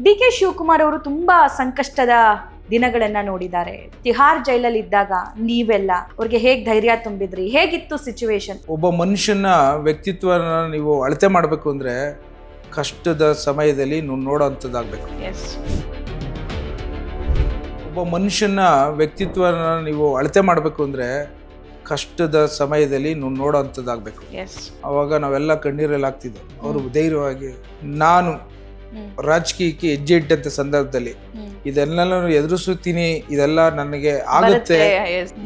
D K Shivakumar ಅವರು ತುಂಬಾ ಸಂಕಷ್ಟದ ದಿನಗಳನ್ನ ನೋಡಿದ್ದಾರೆ. ತಿಹಾರ್ ಜೈಲಲ್ಲಿ ಇದ್ದಾಗ ನೀವೆಲ್ಲ ಅವ್ರಿಗೆ ಹೇಗ್ ಧೈರ್ಯ ತುಂಬಿದ್ರಿ? ಹೇಗಿತ್ತು ಸಿಚುವೇಶನ್? ಒಬ್ಬ ಮನುಷ್ಯನ ವ್ಯಕ್ತಿತ್ವನ ನೀವು ಅಳತೆ ಮಾಡಬೇಕು ಅಂದ್ರೆ ಕಷ್ಟದ ಸಮಯದಲ್ಲಿ ನೀವು ನೋಡೋಂಥದ್ದಾಗಬೇಕು. ಒಬ್ಬ ಮನುಷ್ಯನ ವ್ಯಕ್ತಿತ್ವನ ನೀವು ಅಳತೆ ಮಾಡಬೇಕು ಅಂದ್ರೆ ಕಷ್ಟದ ಸಮಯದಲ್ಲಿ ನೀವು ನೋಡೋಂಥದ್ದಾಗಬೇಕು. ಅವಾಗ ನಾವೆಲ್ಲ ಕಣ್ಣೀರಲ್ಲಿ ಆಗ್ತಿದ್ದೆವು. ಅವರು ಧೈರ್ಯವಾಗಿ ನಾನು ರಾಜಕೀಯಕ್ಕೆ ಹೆಜ್ಜೆ ಇಟ್ಟಂತ ಸಂದರ್ಭದಲ್ಲಿ ಇದೆಲ್ಲ ಎದುರಿಸುತ್ತೀನಿ, ಇದೆಲ್ಲ ನನಗೆ ಆಗುತ್ತೆ,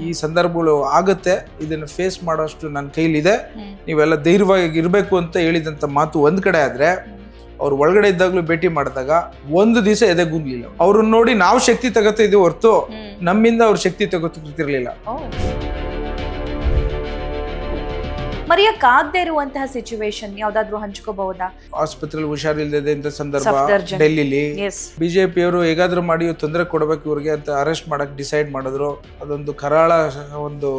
ಈ ಸಂದರ್ಭಗಳು ಆಗುತ್ತೆ, ಇದನ್ನು ಫೇಸ್ ಮಾಡೋಷ್ಟು ನನ್ನ ಕೈಲಿದೆ, ನೀವೆಲ್ಲ ಧೈರ್ಯವಾಗಿ ಇರಬೇಕು ಅಂತ ಹೇಳಿದಂತ ಮಾತು ಒಂದ್ ಕಡೆ ಆದ್ರೆ, ಅವ್ರು ಒಳಗಡೆ ಇದ್ದಾಗ್ಲೂ ಭೇಟಿ ಮಾಡಿದಾಗ ಒಂದು ದಿವಸ ಎದೆಗುಂದ್ಲಿಲ್ಲ. ಅವ್ರನ್ನ ನೋಡಿ ನಾವು ಶಕ್ತಿ ತಗೋತಾ ಇದೀವಿ ಹೊರತು ನಮ್ಮಿಂದ ಅವ್ರ ಶಕ್ತಿ ತಗೋತಿರ್ಲಿಲ್ಲ. ಮರೆಯಕ್ಕಾಗದೇ ಇರುವಂತಹ ಸಿಚುವೇಶನ್ ಯಾವ್ದಾದ್ರು ಹಂಚ್ಕೋಬಹುದಾ? ಆಸ್ಪತ್ರೆಯಲ್ಲಿ ಹುಷಾರಿಲ್ಲದೆ ಸಂದರ್ಭ ಡೆಲ್ಲಿಲಿ ಬಿಜೆಪಿಯವರು ಹೇಗಾದ್ರೂ ಮಾಡಿ ತೊಂದರೆ ಕೊಡಬೇಕು ಇವ್ರಿಗೆ ಅಂತ ಅರೆಸ್ಟ್ ಮಾಡಕ್ ಡಿಸೈಡ್ ಮಾಡಿದ್ರು. ಅದೊಂದು ಕರಾಳ ಒಂದು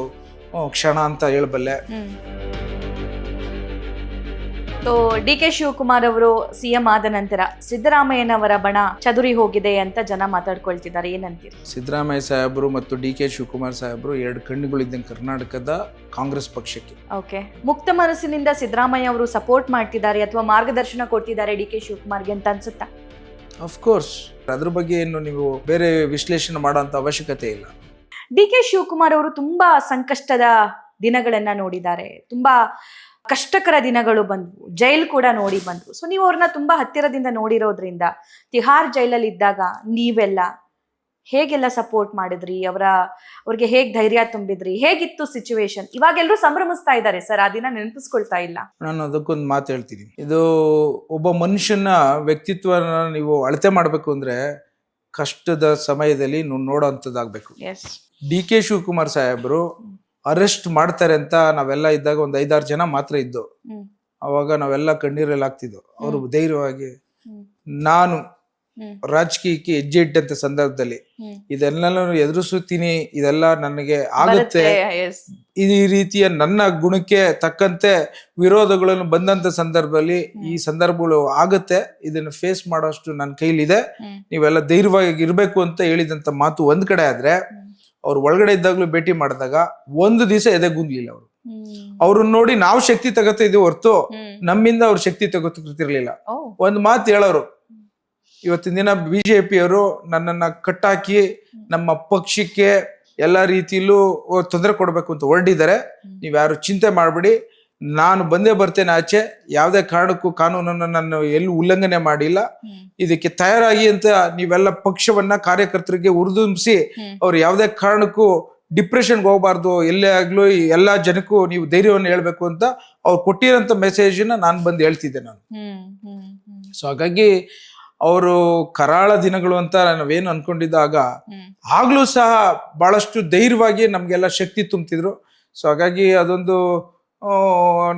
ಕ್ಷಣ ಅಂತ ಹೇಳಬಲ್ಲೆ. ಡಿ ಕೆ ಶಿವಕುಮಾರ್ ಅವರು ಸಿಎಂ ಆದ ನಂತರ ಸಿದ್ದರಾಮಯ್ಯನವರ ಬಣ ಚದುರಿ ಹೋಗಿದೆ ಅಂತ ಜನ ಮಾತಾಡ್ಕೊಳ್ತಿದ್ದಾರೆ, ಏನಂತೀರಿ? ಸಿದ್ದರಾಮಯ್ಯ ಸಾಹೇಬರು ಮತ್ತು ಡಿ ಕೆ ಶಿವಕುಮಾರ್ ಸಾಹೇಬರು ಎರಡು ಕಣ್ಣುಗಳಿದ್ದಂಗೆ ಕರ್ನಾಟಕದ ಕಾಂಗ್ರೆಸ್ ಪಕ್ಷಕ್ಕೆ. ಓಕೆ, ಮುಕ್ತ ಮನಸ್ಸಿನಿಂದ ಸಿದ್ದರಾಮಯ್ಯ ಅವರು ಸಪೋರ್ಟ್ ಮಾಡ್ತಿದ್ದಾರೆ ಅಥವಾ ಮಾರ್ಗದರ್ಶನ ಕೊಡ್ತಿದ್ದಾರೆ ಡಿ ಕೆ ಶಿವಕುಮಾರ್ಗೆ ಅಂತ ಅನ್ಸುತ್ತಾ? ಅಫ್ಕೋರ್ಸ್, ಅದ್ರ ಬಗ್ಗೆ ಏನು ನೀವು ಬೇರೆ ವಿಶ್ಲೇಷಣೆ ಮಾಡೋಂಥ ಅವಶ್ಯಕತೆ ಇಲ್ಲ. ಡಿ ಕೆ ಶಿವಕುಮಾರ್ ಅವರು ತುಂಬಾ ಸಂಕಷ್ಟದ ದಿನಗಳನ್ನ ನೋಡಿದ್ದಾರೆ. ತುಂಬಾ ಕಷ್ಟಕರ ದಿನಗಳು ಬಂದ್ವು, ಜೈಲ್ ಕೂಡ ನೋಡಿ ಬಂದ್ವು. ಸೊ ನೀವು ಅವ್ರನ್ನ ತುಂಬಾ ಹತ್ತಿರದಿಂದ ನೋಡಿರೋದ್ರಿಂದ ತಿಹಾರ್ ಜೈಲಲ್ಲಿ ಇದ್ದಾಗ ನೀವೆಲ್ಲ ಹೇಗೆಲ್ಲ ಸಪೋರ್ಟ್ ಮಾಡಿದ್ರಿ? ಅವ್ರಿಗೆ ಹೇಗ್ ಧೈರ್ಯ ತುಂಬಿದ್ರಿ? ಹೇಗಿತ್ತು ಸಿಚುವೇಶನ್? ಇವಾಗ ಎಲ್ಲರೂ ಸಂಭ್ರಮಿಸ್ತಾ ಇದ್ದಾರೆ ಸರ್, ಆ ದಿನ ನೆನಪಿಸ್ಕೊಳ್ತಾ ಇಲ್ಲ. ನಾನು ಅದಕ್ಕೊಂದು ಮಾತು ಹೇಳ್ತೀನಿ. ಇದು ಒಬ್ಬ ಮನುಷ್ಯನ ವ್ಯಕ್ತಿತ್ವನ ನೀವು ಅಳತೆ ಮಾಡಬೇಕು ಅಂದ್ರೆ ಕಷ್ಟದ ಸಮಯದಲ್ಲಿ ನೀವು ನೋಡೋಂಥದ್ದಾಗಬೇಕು. ಡಿ ಕೆ ಶಿವಕುಮಾರ್ ಸಾಹೇಬರು ಅರೆಸ್ಟ್ ಮಾಡ್ತಾರೆ ಅಂತ ನಾವೆಲ್ಲ ಇದ್ದಾಗ ಒಂದು 5-6 ಜನ ಮಾತ್ರ ಇದ್ದು, ಅವಾಗ ನಾವೆಲ್ಲ ಕಣ್ಣೀರಲ್ಲಿ ಆಗ್ತಿದ್ವು. ಅವರು ಧೈರ್ಯವಾಗಿ ನಾನು ರಾಜಕೀಯಕ್ಕೆ ಹೆಜ್ಜೆ ಇಟ್ಟಂತ ಸಂದರ್ಭದಲ್ಲಿ ಇದೆಲ್ಲ ಎದುರಿಸುತ್ತೀನಿ, ಇದೆಲ್ಲ ನನಗೆ ಆಗುತ್ತೆ, ಈ ರೀತಿಯ ನನ್ನ ಗುಣಕ್ಕೆ ತಕ್ಕಂತೆ ವಿರೋಧಗಳನ್ನು ಬಂದಂತ ಸಂದರ್ಭದಲ್ಲಿ ಈ ಸಂದರ್ಭಗಳು ಆಗುತ್ತೆ, ಇದನ್ನು ಫೇಸ್ ಮಾಡೋಷ್ಟು ನನ್ನ ಕೈಲಿದೆ, ನೀವೆಲ್ಲ ಧೈರ್ಯವಾಗಿ ಇರಬೇಕು ಅಂತ ಹೇಳಿದಂತ ಮಾತು ಒಂದ್ ಕಡೆ ಆದ್ರೆ, ಅವ್ರು ಒಳಗಡೆ ಇದ್ದಾಗ್ಲೂ ಭೇಟಿ ಮಾಡಿದಾಗ ಒಂದು ದಿವಸ ಎದೆಗುಂದ್ಲಿಲ್ಲ. ಅವ್ರನ್ನ ನೋಡಿ ನಾವು ಶಕ್ತಿ ತಗೋತಾ ಇದೀವಿ ಹೊರತು ನಮ್ಮಿಂದ ಅವ್ರ ಶಕ್ತಿ ತಗೋತಿರ್ಲಿಲ್ಲ. ಒಂದ್ ಮಾತು ಹೇಳೋರು, ಇವತ್ತಿನ ದಿನ ಬಿಜೆಪಿಯವರು ನನ್ನನ್ನ ಕಟ್ಟಾಕಿ ನಮ್ಮ ಪಕ್ಷಕ್ಕೆ ಎಲ್ಲಾ ರೀತಿಯಲ್ಲೂ ತೊಂದರೆ ಕೊಡ್ಬೇಕು ಅಂತ ಹೊರಡಿದ್ದಾರೆ, ನೀವ್ಯಾರು ಚಿಂತೆ ಮಾಡ್ಬಿಡಿ, ನಾನು ಬಂದೇ ಬರ್ತೇನೆ ಆಚೆ, ಯಾವುದೇ ಕಾರಣಕ್ಕೂ ಕಾನೂನನ್ನು ನಾನು ಎಲ್ಲೂ ಉಲ್ಲಂಘನೆ ಮಾಡಿಲ್ಲ, ಇದಕ್ಕೆ ತಯಾರಾಗಿ ಅಂತ ನೀವೆಲ್ಲ ಪಕ್ಷವನ್ನ ಕಾರ್ಯಕರ್ತರಿಗೆ ಉರಿದುಂಬಿಸಿ ಅವ್ರು ಯಾವುದೇ ಕಾರಣಕ್ಕೂ ಡಿಪ್ರೆಷನ್ಗೆ ಹೋಗ್ಬಾರ್ದು, ಎಲ್ಲೇ ಆಗ್ಲೂ ಎಲ್ಲಾ ಜನಕ್ಕೂ ನೀವು ಧೈರ್ಯವನ್ನು ಹೇಳ್ಬೇಕು ಅಂತ ಅವ್ರು ಕೊಟ್ಟಿರೋಂಥ ಮೆಸೇಜನ್ನ ನಾನು ಬಂದು ಹೇಳ್ತಿದ್ದೆ ನಾನು. ಸೊ ಹಾಗಾಗಿ ಅವರು ಕರಾಳ ದಿನಗಳು ಅಂತ ನಾವೇನು ಅನ್ಕೊಂಡಿದ್ದಾಗ ಆಗ್ಲೂ ಸಹ ಬಹಳಷ್ಟು ಧೈರ್ಯವಾಗಿ ನಮ್ಗೆಲ್ಲ ಶಕ್ತಿ ತುಂಬ್ತಿದ್ರು. ಸೊ ಹಾಗಾಗಿ ಅದೊಂದು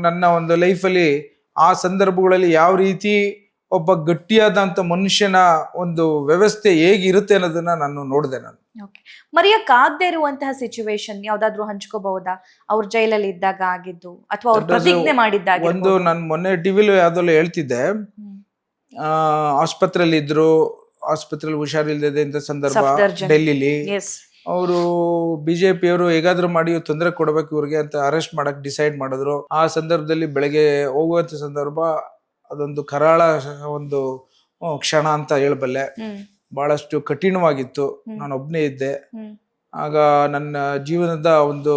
ನನ್ನ ಒಂದು ಲೈಫಲ್ಲಿ ಆ ಸಂದರ್ಭಗಳಲ್ಲಿ ಯಾವ ರೀತಿ ಒಬ್ಬ ಗಟ್ಟಿಯಾದಂತ ಮನುಷ್ಯನ ಒಂದು ವ್ಯವಸ್ಥೆ ಹೇಗಿರುತ್ತೆ ಅನ್ನೋದನ್ನ ನಾನು ನೋಡಿದೆ. ನಾನು ಮರೆಯಕ್ಕಾಗದೇ ಇರುವಂತಹ ಸಿಚುವೇಶನ್ ಯಾವ್ದಾದ್ರು ಹಂಚ್ಕೋಬಹುದಾ? ಅವ್ರ ಜೈಲಲ್ಲಿ ಇದ್ದಾಗ ಆಗಿದ್ದು ಅಥವಾ ಅವ್ರ ಪ್ರತಿಜ್ಞೆ ಮಾಡಿದ್ದಾಗ? ಒಂದು ನಾನು ಮೊನ್ನೆ ಟಿವಿಲಿ ಯಾವ್ದಲ್ಲ ಹೇಳ್ತಿದ್ದೆ, ಆಸ್ಪತ್ರೆಯಲ್ಲಿ ಇದ್ರು, ಆಸ್ಪತ್ರೆಯಲ್ಲಿ ಹುಷಾರಿಲ್ಲದೆ ಅಂತ ಸಂದರ್ಭ ಡೆಲ್ಲಿಲಿ ಅವರು ಬಿಜೆಪಿಯವರು ಹೇಗಾದ್ರೂ ಮಾಡಿ ತೊಂದರೆ ಕೊಡಬೇಕು ಇವ್ರಿಗೆ ಅಂತ ಅರೆಸ್ಟ್ ಮಾಡಕ್ ಡಿಸೈಡ್ ಮಾಡಿದ್ರು. ಆ ಸಂದರ್ಭದಲ್ಲಿ ಬೆಳಗ್ಗೆ ಹೋಗುವಂತ ಸಂದರ್ಭ ಅದೊಂದು ಕರಾಳ ಒಂದು ಕ್ಷಣ ಅಂತ ಹೇಳಬಲ್ಲೆ. ಬಹಳಷ್ಟು ಕಠಿಣವಾಗಿತ್ತು. ನಾನು ಒಬ್ನೇ ಇದ್ದೆ. ಆಗ ನನ್ನ ಜೀವನದ ಒಂದು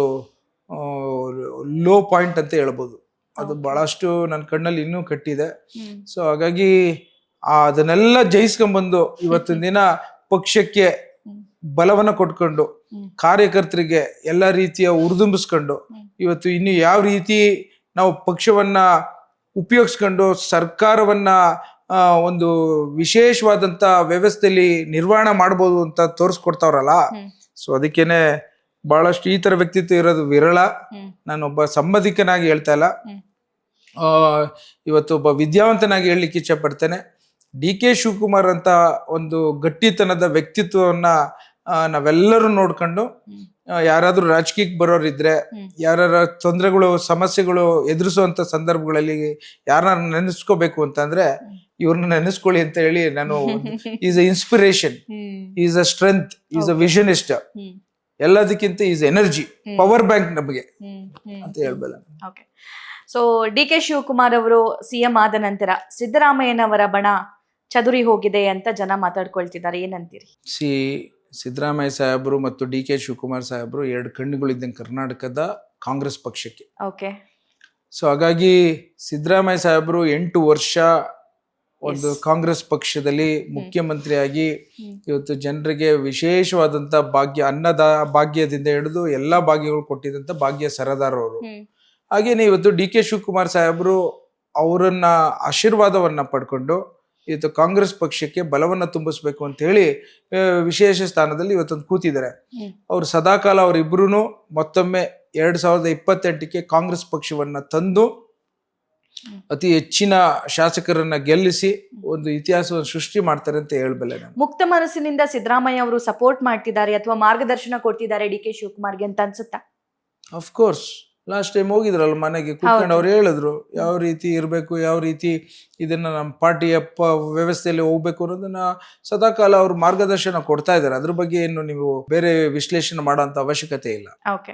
ಲೋ ಪಾಯಿಂಟ್ ಅಂತ ಹೇಳ್ಬೋದು. ಅದು ಬಹಳಷ್ಟು ನನ್ನ ಕಣ್ಣಲ್ಲಿ ಇನ್ನೂ ಕಟ್ಟಿದೆ. ಸೊ ಹಾಗಾಗಿ ಅದನ್ನೆಲ್ಲ ಜಯಿಸ್ಕೊಂಡ್ಬಂದು ಇವತ್ತಿನ ದಿನ ಪಕ್ಷಕ್ಕೆ ಬಲವನ್ನ ಕೊಟ್ಕೊಂಡು ಕಾರ್ಯಕರ್ತರಿಗೆ ಎಲ್ಲ ರೀತಿಯ ಉರಿದುಂಬಿಸ್ಕೊಂಡು ಇವತ್ತು ಇನ್ನು ಯಾವ ರೀತಿ ನಾವು ಪಕ್ಷವನ್ನ ಉಪಯೋಗಿಸ್ಕೊಂಡು ಸರ್ಕಾರವನ್ನ ಒಂದು ವಿಶೇಷವಾದಂತ ವ್ಯವಸ್ಥೆಯಲ್ಲಿ ನಿರ್ವಹಣೆ ಮಾಡ್ಬೋದು ಅಂತ ತೋರಿಸ್ಕೊಡ್ತಾವ್ರಲ್ಲ. ಸೊ ಅದಕ್ಕೇನೆ ಬಹಳಷ್ಟು ಈ ತರ ವ್ಯಕ್ತಿತ್ವ ಇರೋದು ವಿರಳ. ನಾನೊಬ್ಬ ಸಂಬಂಧಿಕನಾಗಿ ಹೇಳ್ತಾ ಇಲ್ಲ, ಇವತ್ತು ಒಬ್ಬ ವಿದ್ಯಾವಂತನಾಗಿ ಹೇಳಲಿಕ್ಕೆ ಇಚ್ಛೆ ಪಡ್ತೇನೆ. ಡಿ ಕೆ ಶಿವಕುಮಾರ್ ಅಂತ ಒಂದು ಗಟ್ಟಿತನದ ವ್ಯಕ್ತಿತ್ವವನ್ನ ನಾವೆಲ್ಲರೂ ನೋಡ್ಕೊಂಡು ಯಾರಾದ್ರೂ ರಾಜಕೀಯಕ್ಕೆ ಬರೋರಿದ್ರೆ, ಯಾರ ತೊಂದರೆಗಳು ಸಮಸ್ಯೆಗಳು ಎದುರಿಸುವಂತ ಸಂದರ್ಭಗಳಲ್ಲಿ ಯಾರನ್ನ ನೆನೆಸ್ಕೋಬೇಕು ಅಂತಂದ್ರೆ ಇವ್ರನ್ನ ನೆನೆಸ್ಕೊಳ್ಳಿ ಅಂತ ಹೇಳಿ ನಾನು is a inspiration, is a strength, is a visionist, ಎಲ್ಲದಕ್ಕಿಂತ ಈಸ್ ಎನರ್ಜಿ, ಪವರ್ ಬ್ಯಾಂಕ್ ನಮಗೆ ಅಂತ ಹೇಳ್ಬಲ್ಲ. Okay. So D K Shivakumar ಅವರು ಸಿಎಂ ಆದ ನಂತರ ಸಿದ್ದರಾಮಯ್ಯನವರ ಬಣ ಚದುರಿ ಹೋಗಿದೆ ಅಂತ ಜನ ಮಾತಾಡ್ಕೊಳ್ತಿದ್ದಾರೆ, ಏನಂತೀರಿ? ಸಿದ್ದರಾಮಯ್ಯ ಸಾಹೇಬರು ಮತ್ತು ಡಿ ಕೆ ಶಿವಕುಮಾರ್ ಸಾಹೇಬರು ಎರಡು ಕಣ್ಣುಗಳಿದ್ದಂಗೆ ಕರ್ನಾಟಕದ ಕಾಂಗ್ರೆಸ್ ಪಕ್ಷಕ್ಕೆ. ಓಕೆ. ಸೊ ಹಾಗಾಗಿ ಸಿದ್ದರಾಮಯ್ಯ ಸಾಹೇಬರು 8 ವರ್ಷ ಒಂದು ಕಾಂಗ್ರೆಸ್ ಪಕ್ಷದಲ್ಲಿ ಮುಖ್ಯಮಂತ್ರಿಯಾಗಿ ಇವತ್ತು ಜನರಿಗೆ ವಿಶೇಷವಾದಂತ ಭಾಗ್ಯ, ಅನ್ನದ ಭಾಗ್ಯದಿಂದ ಹಿಡಿದು ಎಲ್ಲಾ ಭಾಗ್ಯಗಳು ಕೊಟ್ಟಿದ್ದಂತ ಭಾಗ್ಯ ಸರದಾರ್ ಅವರು. ಹಾಗೇನೆ ಇವತ್ತು ಡಿ ಕೆ ಶಿವಕುಮಾರ್ ಸಾಹೇಬರು ಅವರನ್ನ ಆಶೀರ್ವಾದವನ್ನ ಪಡ್ಕೊಂಡು ಇವತ್ತು ಕಾಂಗ್ರೆಸ್ ಪಕ್ಷಕ್ಕೆ ಬಲವನ್ನ ತುಂಬಿಸ್ಬೇಕು ಅಂತ ಹೇಳಿ ವಿಶೇಷ ಸ್ಥಾನದಲ್ಲಿ ಇವತ್ತೊಂದು ಕೂತಿದ್ದಾರೆ. ಅವ್ರು ಸದಾಕಾಲ ಅವರಿಬ್ರು ಮತ್ತೊಮ್ಮೆ 2028ಕ್ಕೆ ಕಾಂಗ್ರೆಸ್ ಪಕ್ಷವನ್ನ ತಂದು ಅತಿ ಹೆಚ್ಚಿನ ಶಾಸಕರನ್ನ ಗೆಲ್ಲಿಸಿ ಒಂದು ಇತಿಹಾಸವನ್ನು ಸೃಷ್ಟಿ ಮಾಡ್ತಾರೆ ಅಂತ ಹೇಳ್ಬಲ್ಲೆ ನಾನು. ಮುಕ್ತ ಮನಸ್ಸಿನಿಂದ ಸಿದ್ದರಾಮಯ್ಯ ಅವರು ಸಪೋರ್ಟ್ ಮಾಡ್ತಿದ್ದಾರೆ ಅಥವಾ ಮಾರ್ಗದರ್ಶನ ಕೊಡ್ತಿದ್ದಾರೆ ಡಿ ಕೆ ಶಿವಕುಮಾರ್ಗೆ ಅಂತ ಅನ್ಸುತ್ತಾ? ಅಫ್ಕೋರ್ಸ್ ಲಾಸ್ಟ್ ಟೈಮ್ ಹೋಗಿದ್ರಲ್ಲ ಮನೆಗೆ ಕೂತ್ಕೊಂಡು ಅವ್ರು ಹೇಳಿದ್ರು ಯಾವ ರೀತಿ ಇರಬೇಕು, ಯಾವ ರೀತಿ ಇದನ್ನ ನಮ್ಮ ಪಾರ್ಟಿಯ ವ್ಯವಸ್ಥೆಯಲ್ಲಿ ಹೋಗ್ಬೇಕು ಅನ್ನೋದನ್ನ ಸದಾಕಾಲ ಅವ್ರು ಮಾರ್ಗದರ್ಶನ ಕೊಡ್ತಾ ಇದ್ದಾರೆ. ಅದ್ರ ಬಗ್ಗೆ ಏನು ನೀವು ಬೇರೆ ವಿಶ್ಲೇಷಣೆ ಮಾಡೋಂಥ ಅವಶ್ಯಕತೆ ಇಲ್ಲ. ಓಕೆ.